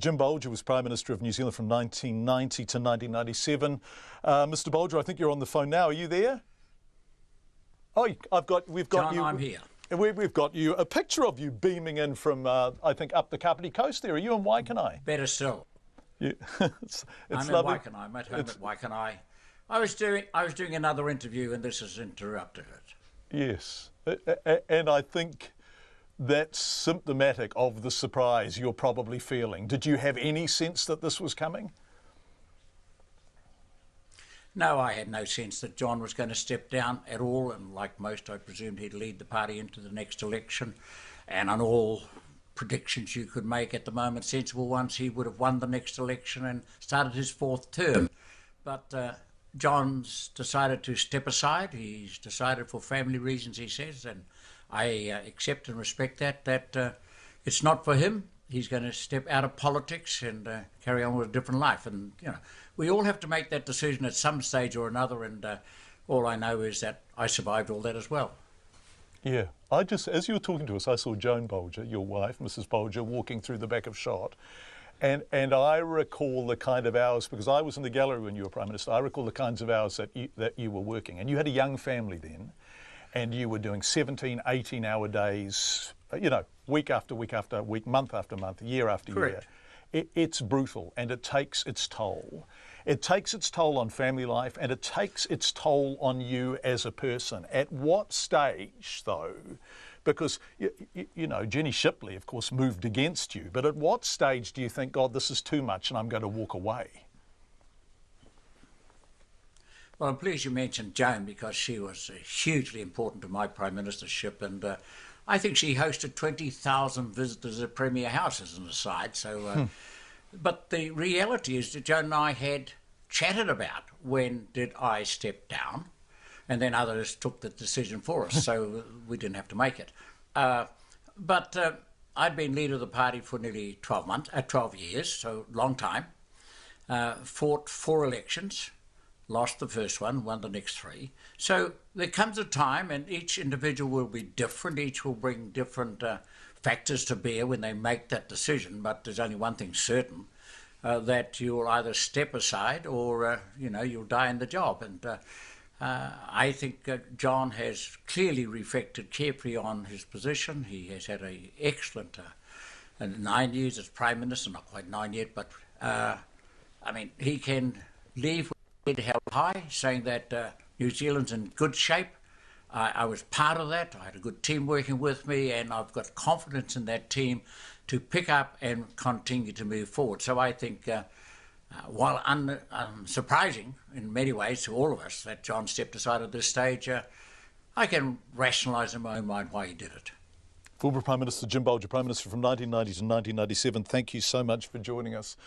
Jim Bolger was Prime Minister of New Zealand from 1990 to 1997. Mr. Bolger, I think you're on the phone now. Are you there? Oh, we've got John, you. I'm here. We've got you, a picture of you beaming in from, I think, up the Kapiti Coast there. Are you in Waikanae? Better still. You, it's I'm lovely. in Waikanae. I'm at home at Waikanae. I was doing another interview and this has interrupted it. Yes, and I think that's symptomatic of the surprise you're probably feeling. Did you have any sense that this was coming? No, I had no sense that John was going to step down at all, and like most, I presumed he'd lead the party into the next election. And on all predictions you could make at the moment, sensible ones, he would have won the next election and started his fourth term. But John's decided to step aside. He's decided for family reasons, he says, and I accept and respect that it's not for him. He's going to step out of politics and carry on with a different life. And, you know, we all have to make that decision at some stage or another. And all I know is that I survived all that as well. Yeah. As you were talking to us, I saw Joan Bolger, your wife, Mrs. Bolger, walking through the back of shot. And I recall the kind of hours, because I was in the gallery when you were Prime Minister, I recall the kinds of hours that you were working. And you had a young family then, and you were doing 17, 18-hour days, you know, week after week after week, month after month, year after Correct. year. It's brutal, and it takes its toll. It takes its toll on family life, and it takes its toll on you as a person. At what stage, though, because, you know, Jenny Shipley, of course, moved against you, but at what stage do you think, God, this is too much and I'm going to walk away? Well, I'm pleased you mentioned Joan because she was hugely important to my Prime Ministership, and I think she hosted 20,000 visitors at Premier House as an aside. So, but the reality is that Joan and I had chatted about when did I step down, and then others took the decision for us, so we didn't have to make it. But I'd been leader of the party for nearly 12 years, so long time. Fought 4 elections. Lost the first one, won the next 3. So there comes a time, and each individual will be different. Each will bring different factors to bear when they make that decision. But there's only one thing certain, that you'll either step aside or, you know, you'll die in the job. And I think John has clearly reflected carefully on his position. He has had an excellent 9 years as Prime Minister, not quite 9 yet, but I mean, he can leave head held high, saying that New Zealand's in good shape. I was part of that. I had a good team working with me, and I've got confidence in that team to pick up and continue to move forward. So I think, while surprising in many ways to all of us that John stepped aside at this stage, I can rationalise in my own mind why he did it. Former Prime Minister Jim Bolger, Prime Minister from 1990 to 1997, thank you so much for joining us.